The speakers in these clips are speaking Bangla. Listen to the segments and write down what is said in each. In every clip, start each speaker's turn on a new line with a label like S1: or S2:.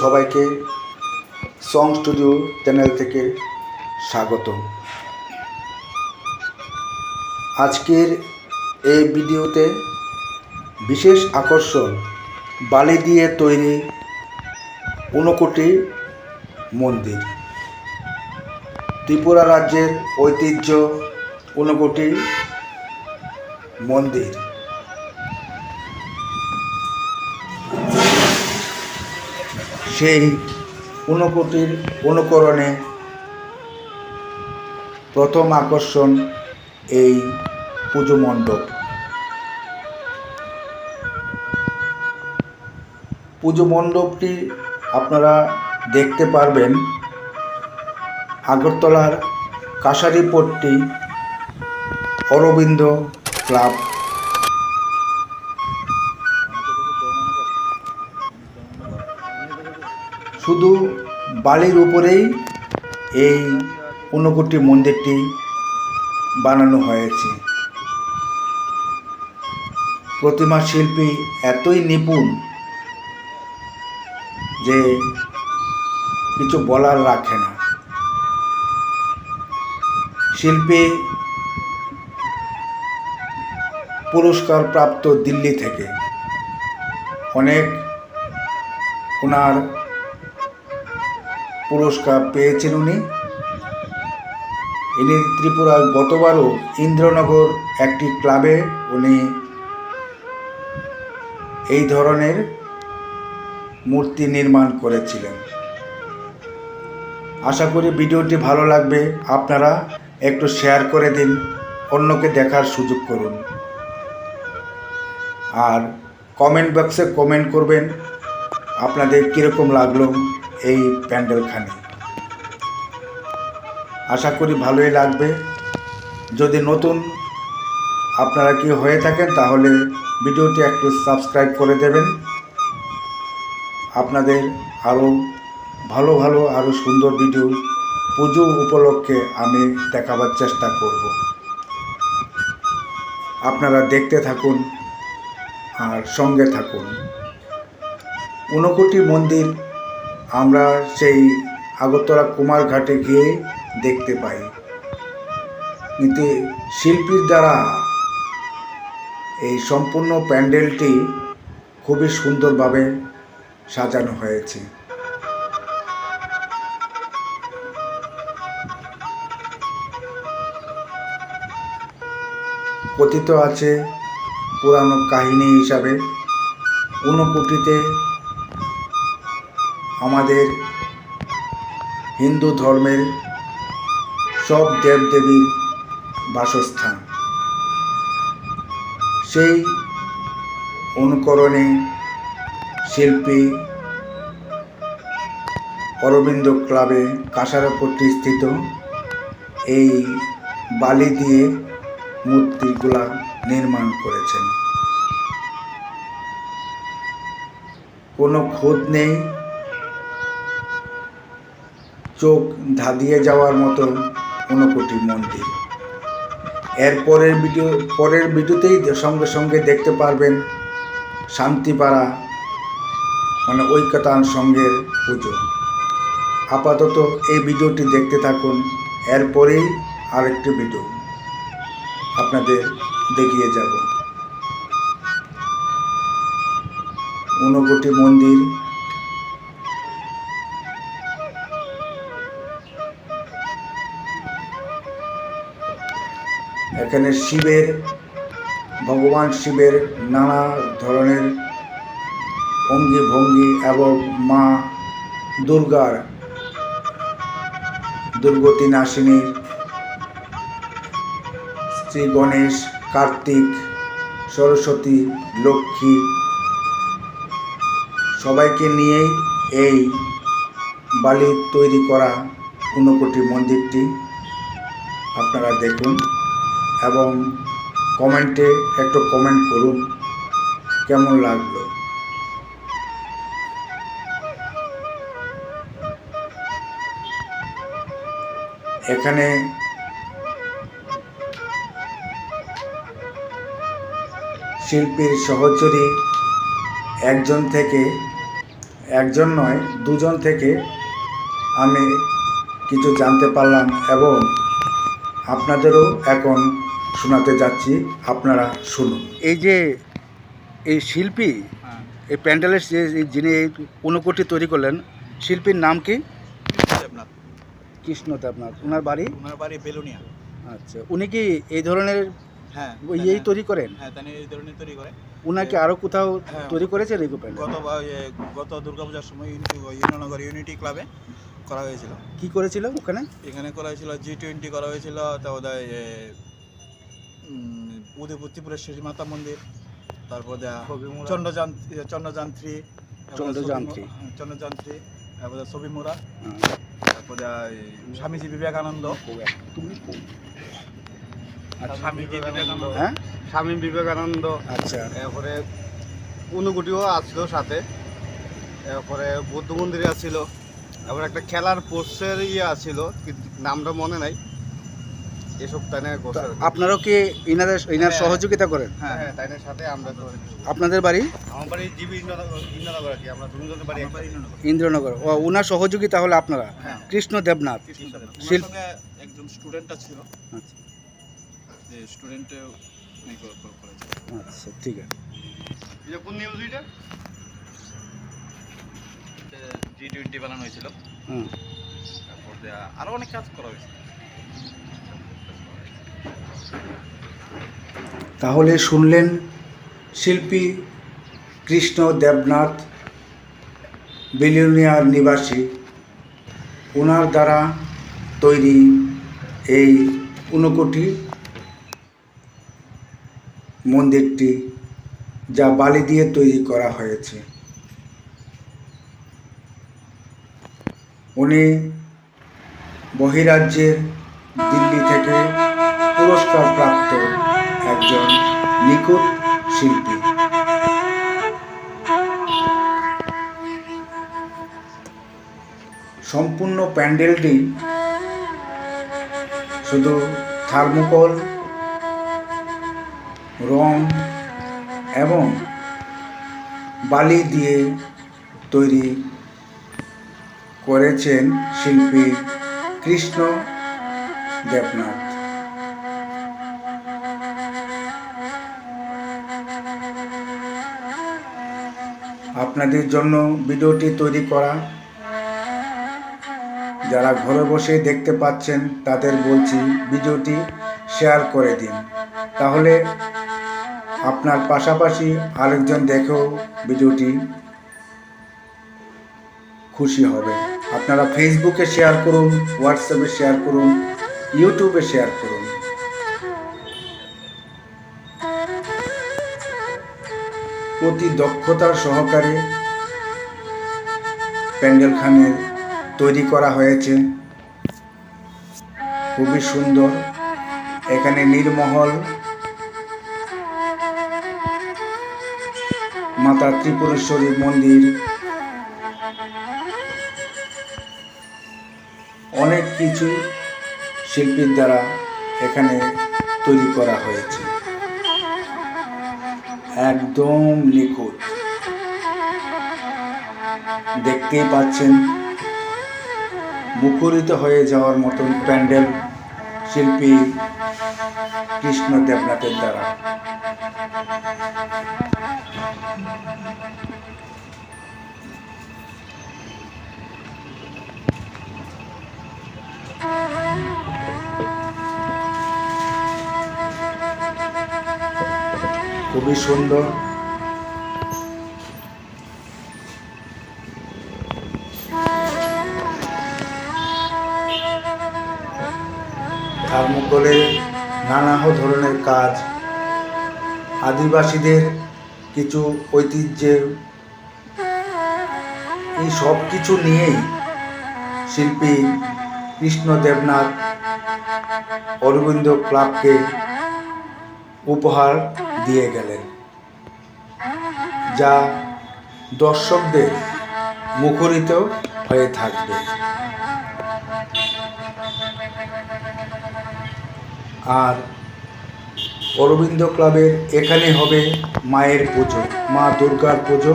S1: সবাইকে সং স্টুডিও চ্যানেল থেকে স্বাগত। আজকের এই ভিডিওতে বিশেষ আকর্ষণ বালি দিয়ে তৈরি ঊনকোটি মন্দির। ত্রিপুরা রাজ্যের ঐতিহ্য ঊনকোটি মন্দির। সেই ঊনকোটির অনুকরণে প্রথম আকর্ষণ এই পুজো মণ্ডপ। পুজো মণ্ডপটি আপনারা দেখতে পারবেন আগরতলার কাশারিপট্টি অরবিন্দ ক্লাব। শুধু বালির উপরেই এই ঊনকোটি মন্দিরটি বানানো হয়েছে। প্রতিমা শিল্পী এতই নিপুণ যে কিছু বলার রাখে না। শিল্পী পুরস্কার প্রাপ্ত দিল্লি থেকে, অনেক ওনার পুরস্কার পেয়েছেন ইনি ত্রিপুরার গতবারও ইন্দ্রনগর একটি ক্লাবে উনি এই ধরনের মূর্তি নির্মাণ করেছিলেন। আশা করি ভিডিওটি ভালো লাগবে। আপনারা একটু শেয়ার করে দিন, অন্যকে দেখার সুযোগ করুন, আর কমেন্ট বক্সে কমেন্ট করবেন আপনাদের কীরকম লাগলো এই প্যান্ডেলখানি। আশা করি ভালোই লাগবে। যদি নতুন আপনারা কি হয়ে থাকেন তাহলে ভিডিওটি একটু সাবস্ক্রাইব করে দেবেন। আপনাদের আরও ভালো ভালো আরও সুন্দর ভিডিও পুজো উপলক্ষে আমি দেখাবার চেষ্টা করব। আপনারা দেখতে থাকুন আর সঙ্গে থাকুন। ঊনকোটি মন্দির আমরা সেই আগরতলা কুমারঘাটে গিয়ে দেখতে পাই, কিন্তু শিল্পীর দ্বারা এই সম্পূর্ণ প্যান্ডেলটি খুবই সুন্দরভাবে সাজানো হয়েছে। কথিত আছে পুরানো কাহিনী হিসাবে ঊনকোটিতে আমাদের হিন্দু ধর্মের সব দেবদেবীর বাসস্থান। সেই অনুকরণে শিল্পী অরবিন্দ ক্লাবে কাশারিপট্টি স্থিত এই বালি দিয়ে মূর্তিগুলা নির্মাণ করেছেন। কোনো খুঁত নেই, চোখ ধাঁধিয়ে যাওয়ার মতো ঊনকোটি মন্দির। এর পরের ভিডিওতেই সঙ্গে সঙ্গে দেখতে পারবেন শান্তিপাড়া মানে ঐক্যতান সংঘের পুজো। আপাতত এই ভিডিওটি দেখতে থাকুন, এরপরেই আরেকটি ভিডিও আপনাদের দেখিয়ে যাব। ঊনকোটি মন্দির এখানে ভগবান শিবের নানা ধরনের অঙ্গি ভঙ্গি এবং মা দুর্গার দুর্গতি নাশিনীর শ্রী গণেশ, কার্তিক, সরস্বতী, লক্ষ্মী সবাইকে নিয়েই এই বালির তৈরি করা ঊনকোটি মন্দিরটি আপনারা দেখুন এবং কমেন্টে একটু কমেন্ট করুন কেমন লাগলো। এখানে শিল্পীর সহচরী একজন থেকে একজন নয়, দুজন থেকে আমি কিছু জানতে পারলাম এবং আপনাদেরও এখন শোনাতে যাচ্ছি, আপনারা শুনুন। এই যে এই শিল্পী, এই প্যান্ডেলের যিনি এই ঊনকোটি তৈরি করলেন, শিল্পীর নাম কি?
S2: দেবনাথ।
S1: কৃষ্ণ দেবনাথ। ওনার বাড়ি
S2: বেলুনিয়া।
S1: আচ্ছা, উনি কি এই ধরনের
S2: হ্যাঁ
S1: এই তৈরি করেন?
S2: হ্যাঁ, তাই এই ধরনের তৈরি করে।
S1: উনাকে আরও কোথাও তৈরি করেছেন এই প্যান্ডেল?
S2: গত দুর্গাপূজার সময় ইউনিয়নগর ইউনিটি ক্লাবে করা হয়েছিল।
S1: কি করেছিল ওখানে?
S2: এখানে করা হয়েছিল G20 করা হয়েছিল, তারপরে উদয়পুর ত্রিপুরেশ্বরী মাতা মন্দির, তারপর চন্দ্রযান্ত্রী, তারপরে ছবিমুড়া, তারপরে স্বামীজি বিবেকানন্দ।
S1: হ্যাঁ,
S3: স্বামী বিবেকানন্দ।
S1: আচ্ছা,
S3: এরপরে ঊনকোটিও আসছিল সাথে, এরপরে বৌদ্ধ মন্দিরে আসছিল, এবার একটা খেলার পোস্টের আছিল, কিন্তু নামটা মনে নাই। এসব তাইনের
S1: আপনারাও কি ইনার সহযোগিতা করেন?
S3: হ্যাঁ হ্যাঁ, তাইনের সাথে আমরা।
S1: আপনাদের বাড়ি?
S3: আমার বাড়ি জিবি ইন্দ্রনগর আর কি, আমরা দুজনের বাড়ি
S1: ইন্দ্রনগর। ও, ওনার সহযোগিতা হলে আপনারা? কৃষ্ণ দেবনাথ
S2: একজন স্টুডেন্টটা ছিল।
S1: আচ্ছা,
S2: যে স্টুডেন্টে করেছে।
S1: আচ্ছা, ঠিক আছে।
S3: এটা কোন নিউজ? এটা
S2: G20 বানানো হয়েছিল। তারপর আরো অনেক কাজ করা হয়েছে।
S1: তাহলে শুনলেন শিল্পী কৃষ্ণ দেবনাথ, বেলুনিয়ার নিবাসী, ওনার দ্বারা তৈরি এই ঊনকোটি মন্দিরটি, যা বালি দিয়ে তৈরি করা হয়েছে। উনি বহিরাজ্যের দিল্লি থেকে পুরস্কার প্রাপ্ত একজন নিখুঁত শিল্পী। সম্পূর্ণ প্যান্ডেলটি শুধু থার্মোকল, রং এবং বালি দিয়ে তৈরি করেছেন শিল্পী কৃষ্ণ দেবনাথ। আপনাদের জন্য ভিডিওটি তৈরি করা। যারা ঘরে বসে দেখতে পাচ্ছেন তাদের বলছি, ভিডিওটি শেয়ার করে দিন, তাহলে আপনার পাশাপাশি আরেকজন দেখেও ভিডিওটি খুশি হবে। আপনারা ফেসবুকে শেয়ার করুন, হোয়াটসঅ্যাপে শেয়ার করুন, ইউটিউবে শেয়ার করুন। অতি দক্ষতার সহকারে প্যান্ডেলখানের তৈরি করা হয়েছে, খুবই সুন্দর। এখানে নীলমহল, মাতা ত্রিপুরেশ্বরী মন্দির, অনেক কিছু শিল্পীর দ্বারা এখানে তৈরি করা হয়েছে, একদম নিখুঁত। দেখতেই পাচ্ছেন, মুখরিত হয়ে যাওয়ার মতন প্যান্ডেল শিল্পী কৃষ্ণ দেবনাথের দ্বারা। খুবই সুন্দর। থার্মোকলে নানা ধরনের কাজ, আদিবাসীদের কিছু ঐতিহ্যের, এই সব কিছু নিয়েই শিল্পী কৃষ্ণ দেবনাথ অরবিন্দ ক্লাবকে উপহার দিয়ে গেলেন, যা দর্শকদের মুখরিত হয়ে থাকবে। আর অরবিন্দ ক্লাবের এখানে হবে মায়ের পুজো, মা দুর্গার পুজো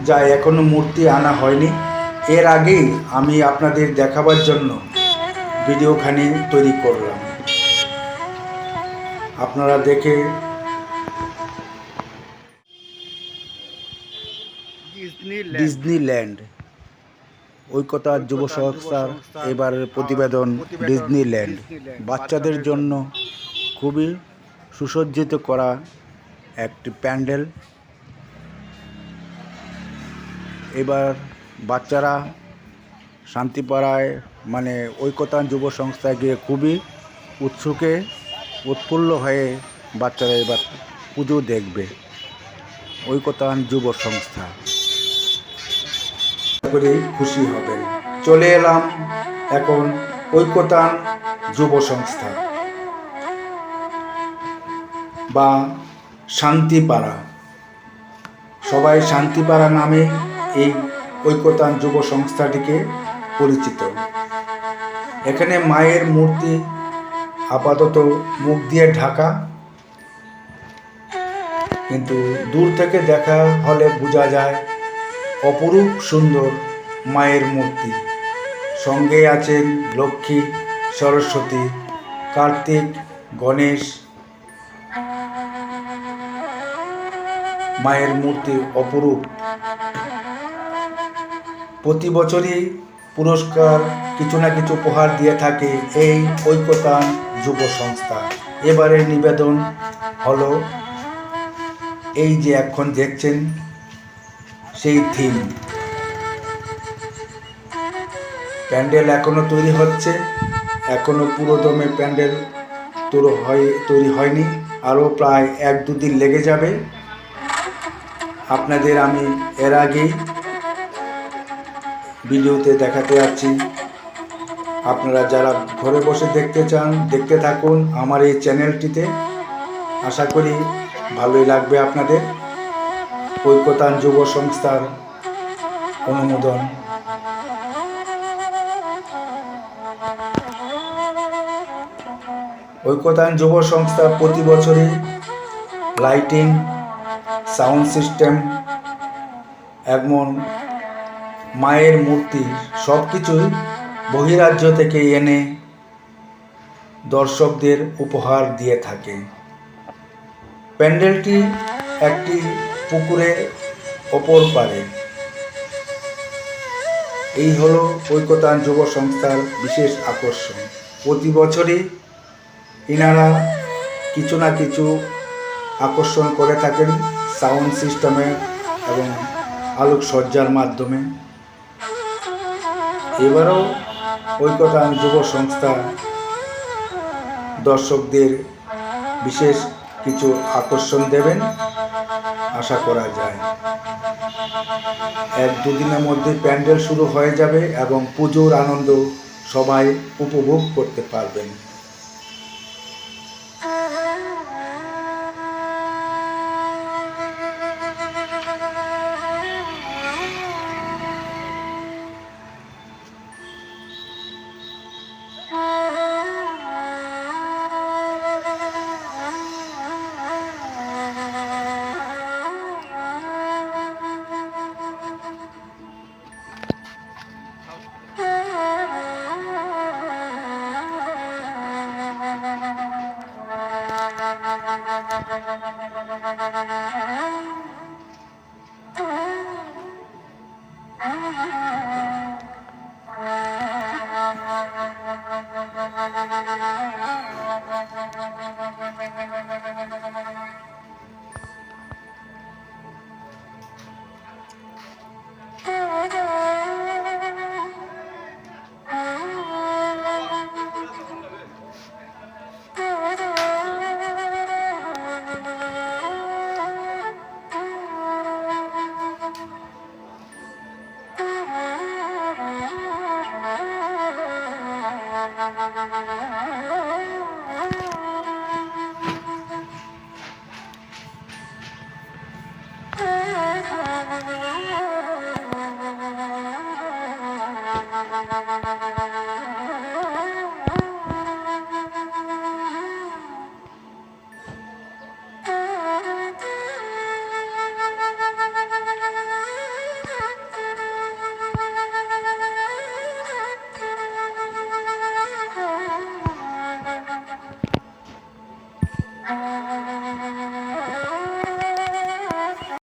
S1: যা এখনো মূর্তি আনা হয়নি। এর আগেই আমি আপনাদের দেখাবার জন্য ভিডিওখানি তৈরি করলাম। আপনারা দেখে ডিজনিল্যান্ড ঐক্যতা যুব সংস্থার এবারের প্রতিবেদন ডিজনিল্যান্ড বাচ্চাদের জন্য খুবই সুসজ্জিত করা একটি প্যান্ডেল। এবার বাচ্চারা শান্তিপাড়ায় মানে ঐক্যতান যুব সংস্থায় গিয়ে খুবই উৎসুকে উৎফুল্ল হয়ে বাচ্চারা এবার পুজো দেখবে। ঐক্যতান যুব সংস্থা করে খুশি হবেন। চলে এলাম এখন ঐক্যতান যুব সংস্থা বা শান্তিপাড়া, সবাই শান্তিপাড়া নামে এই ঐক্যতান যুব সংস্থাটিকে পরিচিত। এখানে মায়ের মূর্তি আপাতত মুখ দিয়ে ঢাকা, কিন্তু দূর থেকে দেখা হলে বোঝা যায় অপরূপ সুন্দর মায়ের মূর্তি। সঙ্গে আছেন লক্ষ্মী, সরস্বতী, কার্তিক, গণেশ। মায়ের মূর্তি অপরূপ। প্রতি বছরই পুরস্কার কিছু না কিছু উপহার দিয়ে থাকে এই ঐক্যতান যুব সংস্থা। এবারের নিবেদন হলো এই যে এখন দেখছেন সেই থিম। প্যান্ডেল এখনো তৈরি হচ্ছে, এখনো পুরোদমে প্যান্ডেল তৈরি হয়নি, আরও প্রায় 1-2 দিন লেগে যাবে। আপনাদের আমি এর আগেই ভিডিওতে দেখাতে যাচ্ছি। আপনারা যারা ঘরে বসে দেখতে চান দেখতে থাকুন আমার এই চ্যানেলটিতে। আশা করি ভালোই লাগবে আপনাদের। ঐক্যতান যুব সংস্থার অনুমোদন। ঐক্যতান যুব সংস্থা প্রতি বছরই লাইটিং, সাউন্ড সিস্টেম এমন মায়ের মূর্তি সব কিছুই বহিরাজ্য থেকে এনে দর্শকদের উপহার দিয়ে থাকে। প্যান্ডেলটি একটি পুকুরের অপর পারে। এই হলো ঐক্যতান যুব সংস্থার বিশেষ আকর্ষণ। প্রতি বছরই ইনারা কিছু না কিছু আকর্ষণ করে থাকেন সাউন্ড সিস্টেমে এবং আলোকসজ্জার মাধ্যমে। এবারও ঐক্যতান যুব সংস্থা দর্শকদের বিশেষ কিছু আকর্ষণ দেবেন আশা করা যায়। 1-2 দিনের মধ্যে প্যান্ডেল শুরু হয়ে যাবে এবং পুজোর আনন্দ সবাই উপভোগ করতে পারবেন।
S4: Thank you.